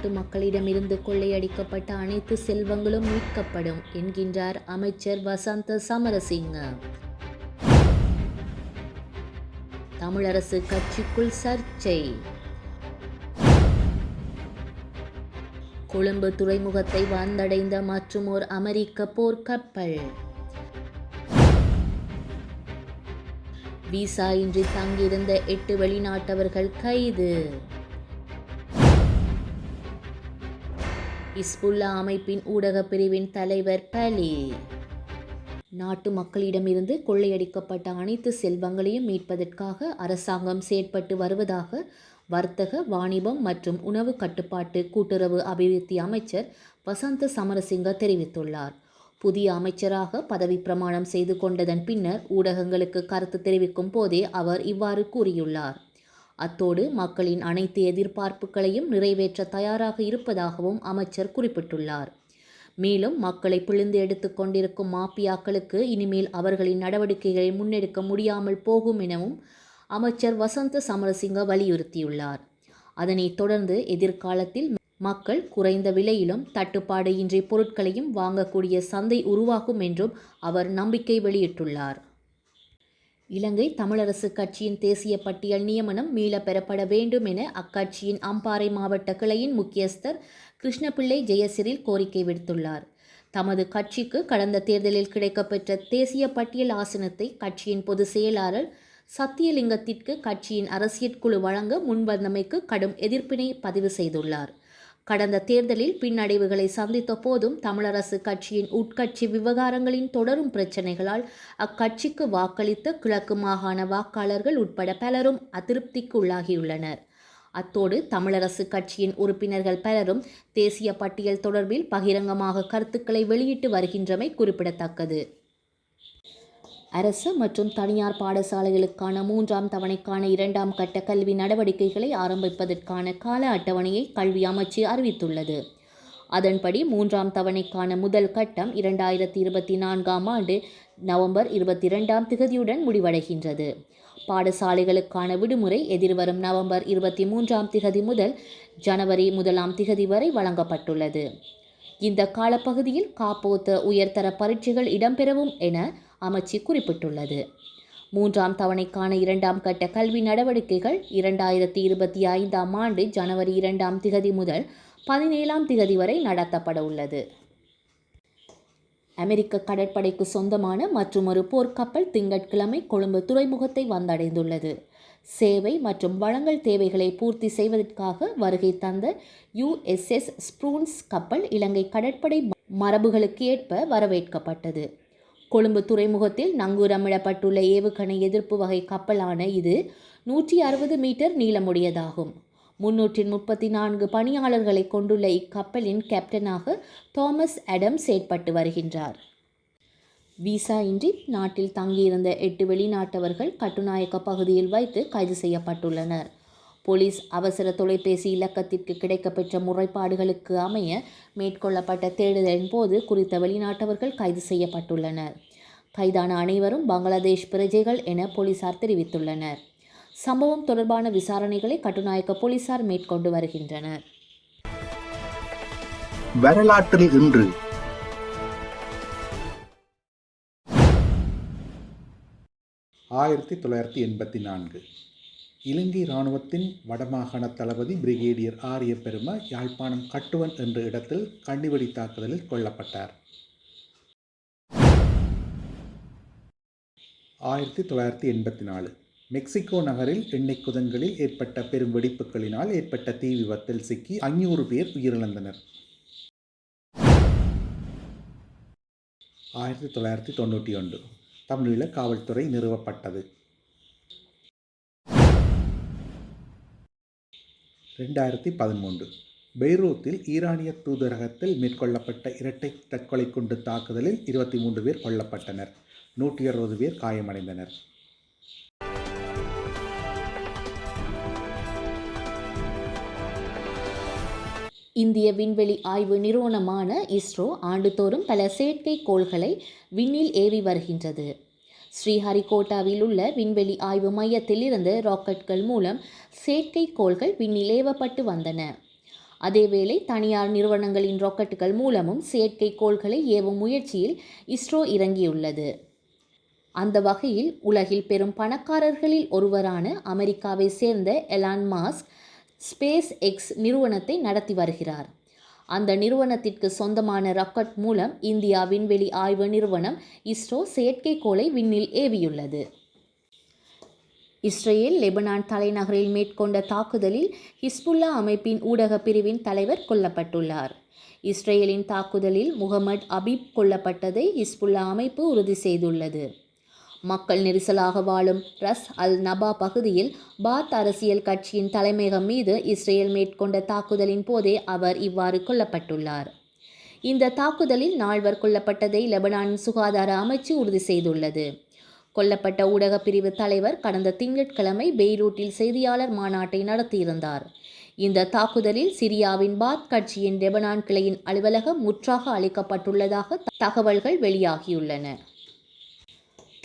நாட்டு மக்களிடமிருந்து கொள்ளையடிக்கப்பட்ட அனைத்து செல்வங்களும் மீட்கப்படும் என்கின்றார் அமைச்சர் வசந்த சமரசிங்க. தமிழரசு கட்சிக்குள் சர்ச்சை. கொழும்பு துறைமுகத்தை வந்தடைந்த மற்றுமோர் அமெரிக்க போர்க்கப்பல். விசா இன்றி தங்கியிருந்த 8 வெளிநாட்டவர்கள் கைது. ஹிஸ்புல்லா அமைப்பின் ஊடகப் பிரிவின் தலைவர் பலி. நாட்டு மக்களிடமிருந்து கொள்ளையடிக்கப்பட்ட அனைத்து செல்வங்களையும் மீட்பதற்காக அரசாங்கம் செயற்பட்டு வருவதாக வர்த்தக, வாணிபம் மற்றும் உணவு கட்டுப்பாட்டு கூட்டுறவு அபிவிருத்தி அமைச்சர் வசந்த சமரசிங்க தெரிவித்துள்ளார். புதிய அமைச்சராக பதவி பிரமாணம் செய்து கொண்டதன் பின்னர் ஊடகங்களுக்கு கருத்து தெரிவிக்கும் போதே அவர் இவ்வாறு கூறியுள்ளார். அத்தோடு மக்களின் அனைத்து எதிர்பார்ப்புகளையும் நிறைவேற்ற தயாராக இருப்பதாகவும் அமைச்சர் குறிப்பிட்டுள்ளார். மேலும் மக்களை பிழிந்து எடுத்துக் கொண்டிருக்கும் மாபியாக்களுக்கு இனிமேல் அவர்களின் நடவடிக்கைகளை முன்னெடுக்க முடியாமல் போகும் எனவும் அமைச்சர் வசந்த சமரசிங்க வலியுறுத்தியுள்ளார். அதனைத் தொடர்ந்து எதிர்காலத்தில் மக்கள் குறைந்த விலையிலும் தட்டுப்பாடு இன்றி பொருட்களையும் வாங்கக்கூடிய சந்தை உருவாகும் என்றும் அவர் நம்பிக்கை வெளியிட்டுள்ளார். இலங்கை தமிழரசு கட்சியின் தேசிய பட்டியல் நியமனம் மீள பெறப்பட வேண்டும் என அக்கட்சியின் அம்பாறை மாவட்ட கிளையின் முக்கியஸ்தர் கிருஷ்ணபிள்ளை ஜெயசிறில் கோரிக்கை விடுத்துள்ளார். தமது கட்சிக்கு கடந்த தேர்தலில் கிடைக்கப்பெற்ற தேசிய பட்டியல் ஆசனத்தை கட்சியின் பொதுச் செயலாளர் சத்தியலிங்கத்திற்கு கட்சியின் அரசியற்குழு வழங்க முன்வந்தமைக்கு கடும் எதிர்ப்பினை பதிவு செய்துள்ளார். கடந்த தேர்தலில் பின்னடைவுகளை சந்தித்த போதும் தமிழரசு கட்சியின் உட்கட்சி விவகாரங்களின் தொடரும் பிரச்சினைகளால் அக்கட்சிக்கு வாக்களித்த கிழக்கு மாகாண வாக்காளர்கள் உட்பட பலரும் அதிருப்திக்கு உள்ளாகியுள்ளனர். அத்தோடு தமிழரசு கட்சியின் உறுப்பினர்கள் பலரும் தேசிய பட்டியல் தொடர்பில் பகிரங்கமாக கருத்துக்களை வெளியிட்டு வருகின்றமை குறிப்பிடத்தக்கது. அரசு மற்றும் தனியார் பாடசாலைகளுக்கான 3ஆம் தவணைக்கான 2ஆம் கட்ட கல்வி நடவடிக்கைகளை ஆரம்பிப்பதற்கான கால அட்டவணையை கல்வி அமைச்சு அறிவித்துள்ளது. அதன்படி 3ஆம் தவணைக்கான முதல் கட்டம் 2024ஆம் ஆண்டு நவம்பர் 22ஆம் திகதியுடன் முடிவடைகின்றது. பாடசாலைகளுக்கான விடுமுறை எதிர்வரும் நவம்பர் 23ஆம் திகதி முதல் ஜனவரி 1ஆம் திகதி வரை வழங்கப்பட்டுள்ளது. இந்த காலப்பகுதியில் காப்போத்த உயர்தர பரீட்சைகள் இடம்பெறவும் என அமைச்சு குறிப்பிட்டுள்ளது. 3ஆம் தவணைக்கான 2ஆம் கட்ட கல்வி நடவடிக்கைகள் 2025ஆம் ஆண்டு ஜனவரி 2ஆம் திகதி முதல் 17ஆம் திகதி வரை நடத்தப்பட உள்ளது. அமெரிக்க கடற்படைக்கு சொந்தமான மற்றுமொரு போர்க்கப்பல் திங்கட்கிழமை கொழும்பு துறைமுகத்தை வந்தடைந்துள்ளது. சேவை மற்றும் வழங்கல் தேவைகளை பூர்த்தி செய்வதற்காக வருகை தந்த USS ஸ்ப்ரூன்ஸ் கப்பல் இலங்கை கடற்படை மரபுகளுக்கு ஏற்ப வரவேற்கப்பட்டது. கொழும்பு துறைமுகத்தில் நங்கூரமிடப்பட்டுள்ள ஏவுகணை எதிர்ப்பு வகை கப்பலான இது 160 மீட்டர் நீளமுடையதாகும். 334 பணியாளர்களை கொண்டுள்ள இக்கப்பலின் கேப்டனாக தாமஸ் அடம்ஸ் செயற்பட்டு வருகின்றார். விசா இன்றி நாட்டில் தங்கியிருந்த 8 வெளிநாட்டவர்கள் கட்டுநாயக்க பகுதியில் வைத்து கைது செய்யப்பட்டுள்ளனர். போலீஸ் அவசர தொலைபேசி இலக்கத்திற்கு கிடைக்கப்பெற்ற முறைப்பாடுகளுக்கு அமைய மேற்கொள்ளப்பட்ட தேடுதலின் போது குறித்த வெளிநாட்டவர்கள் கைது செய்யப்பட்டுள்ளனர். கைதான அனைவரும் பங்களாதேஷ் பிரஜைகள் என போலீசார் தெரிவித்துள்ளனர். சம்பவம் தொடர்பான விசாரணைகளை கட்டுநாயக்க போலீசார் மேற்கொண்டு வருகின்றனர். வரலாற்றில் இன்று 1984 இலங்கை இராணுவத்தின் வடமாகாண தளபதி பிரிகேடியர் ஆரிய பெரும யாழ்ப்பாணம் கட்டுவன் என்ற இடத்தில் கண்ணிவெடி தாக்குதலில் கொல்லப்பட்டார். 1984 மெக்சிகோ நகரில் எண்ணெய் குதங்களில் ஏற்பட்ட பெரும் வெடிப்புகளினால் ஏற்பட்ட தீ விபத்தில் சிக்கி 500 பேர் உயிரிழந்தனர். 1991 தமிழீழ காவல்துறை நிறுவப்பட்டது. 2013 பெய்ரூத்தில் ஈரானிய தூதரகத்தில் மேற்கொள்ளப்பட்ட இரட்டை தற்கொலை குண்டு தாக்குதலில் 23 பேர் கொல்லப்பட்டனர். 160 பேர் காயமடைந்தனர். இந்திய விண்வெளி ஆய்வு நிறுவனமான இஸ்ரோ ஆண்டுதோறும் பல செயற்கைக்கோள்களை விண்ணில் ஏவி வருகின்றது. ஸ்ரீஹரிகோட்டாவில் உள்ள விண்வெளி ஆய்வு மையத்தில் இருந்து ராக்கெட்கள் மூலம் செயற்கைக்கோள்கள் விண்ணில் ஏவப்பட்டு வந்தன. அதேவேளை தனியார் நிறுவனங்களின் ராக்கெட்டுகள் மூலமும் செயற்கைக்கோள்களை ஏவும் முயற்சியில் இஸ்ரோ இறங்கியுள்ளது. அந்த வகையில் உலகில் பெரும் பணக்காரர்களில் ஒருவரான அமெரிக்காவை சேர்ந்த எலான் மாஸ்க் ஸ்பேஸ் எக்ஸ் நிறுவனத்தை நடத்தி வருகிறார். அந்த நிறுவனத்திற்கு சொந்தமான ராக்கெட் மூலம் இந்தியா விண்வெளி ஆய்வு நிறுவனம் இஸ்ரோ செயற்கைக்கோளை விண்ணில் ஏவியுள்ளது. இஸ்ரேல் லெபனான் தலைநகரில் மேற்கொண்ட தாக்குதலில் ஹிஸ்புல்லா அமைப்பின் ஊடக பிரிவின் தலைவர் கொல்லப்பட்டுள்ளார். இஸ்ரேலின் தாக்குதலில் முகமது அபீப் கொல்லப்பட்டதை ஹிஸ்புல்லா அமைப்பு உறுதி செய்துள்ளது. மக்கள் நெரிசலாக வாழும் ரஸ் அல் நபா பகுதியில் பாத் அரசியல் கட்சியின் தலைமையகம் மீது இஸ்ரேல் மேற்கொண்ட தாக்குதலின் போதே அவர் இவ்வாறு கொல்லப்பட்டுள்ளார். இந்த தாக்குதலில் 4 கொல்லப்பட்டதை லெபனானின் சுகாதார அமைச்சு உறுதி செய்துள்ளது. கொல்லப்பட்ட ஊடக பிரிவு தலைவர் கடந்த திங்கட்கிழமை பெய்ரூட்டில் செய்தியாளர் மாநாட்டை நடத்தியிருந்தார். இந்த தாக்குதலில் சிரியாவின் பாத் கட்சியின் லெபனான் கிளையின் அலுவலகம் முற்றாக அளிக்கப்பட்டுள்ளதாக தகவல்கள் வெளியாகியுள்ளன.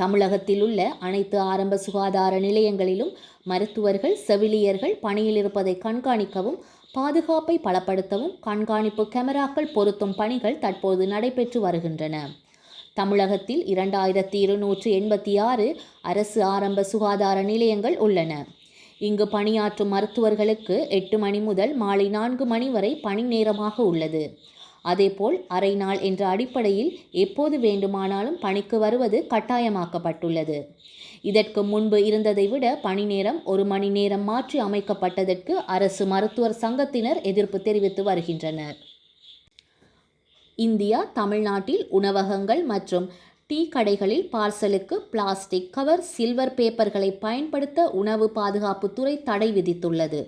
தமிழகத்தில் உள்ள அனைத்து ஆரம்ப சுகாதார நிலையங்களிலும் மருத்துவர்கள், செவிலியர்கள் பணியில் இருப்பதை கண்காணிக்கவும், பாதுகாப்பை பலப்படுத்தவும் கண்காணிப்பு கேமராக்கள் பொருத்தும் பணிகள் தற்போது நடைபெற்று வருகின்றன. தமிழகத்தில் 2286 அரசு ஆரம்ப சுகாதார நிலையங்கள் உள்ளன. இங்கு பணியாற்றும் மருத்துவர்களுக்கு 8 மணி முதல் மாலை 4 மணி வரை பணி நேரமாக உள்ளது. அதேபோல் அரை நாள் என்ற அடிப்படையில் எப்போது வேண்டுமானாலும் பணிக்கு வருவது கட்டாயமாக்கப்பட்டுள்ளது. இதற்கு முன்பு இருந்ததை விட பணி நேரம் 1 மணி நேரம் மாற்றி அமைக்கப்பட்டதற்கு அரசு மருத்துவர் சங்கத்தினர் எதிர்ப்பு தெரிவித்து வருகின்றனர். இந்தியா தமிழ்நாட்டில் உணவகங்கள் மற்றும் டீ கடைகளில் பார்சலுக்கு பிளாஸ்டிக் கவர், சில்வர் பேப்பர்களை பயன்படுத்த உணவு பாதுகாப்புத்துறை தடை விதித்துள்ளது.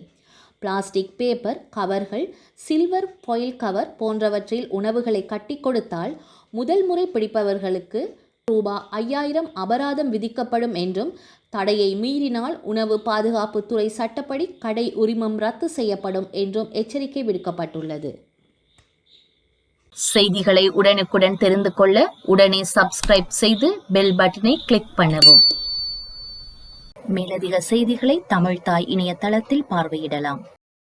பிளாஸ்டிக் பேப்பர் கவர்கள், சில்வர் ஃபாயில் கவர் போன்றவற்றில் உணவுகளை கட்டி கொடுத்தால் முதல் முறை பிடிப்பவர்களுக்கு ரூபாய் 5000 அபராதம் விதிக்கப்படும் என்றும், தடையை மீறினால் உணவு பாதுகாப்புத்துறை சட்டப்படி கடை உரிமம் ரத்து செய்யப்படும் என்றும் எச்சரிக்கை விடுக்கப்பட்டுள்ளது. செய்திகளை உடனுக்குடன் தெரிந்து கொள்ள உடனே சப்ஸ்கிரைப் செய்து பெல் பட்டனை கிளிக் பண்ணவும். மேலதிக செய்திகளை தமிழ்தாய் இணையதளத்தில் பார்வையிடலாம்.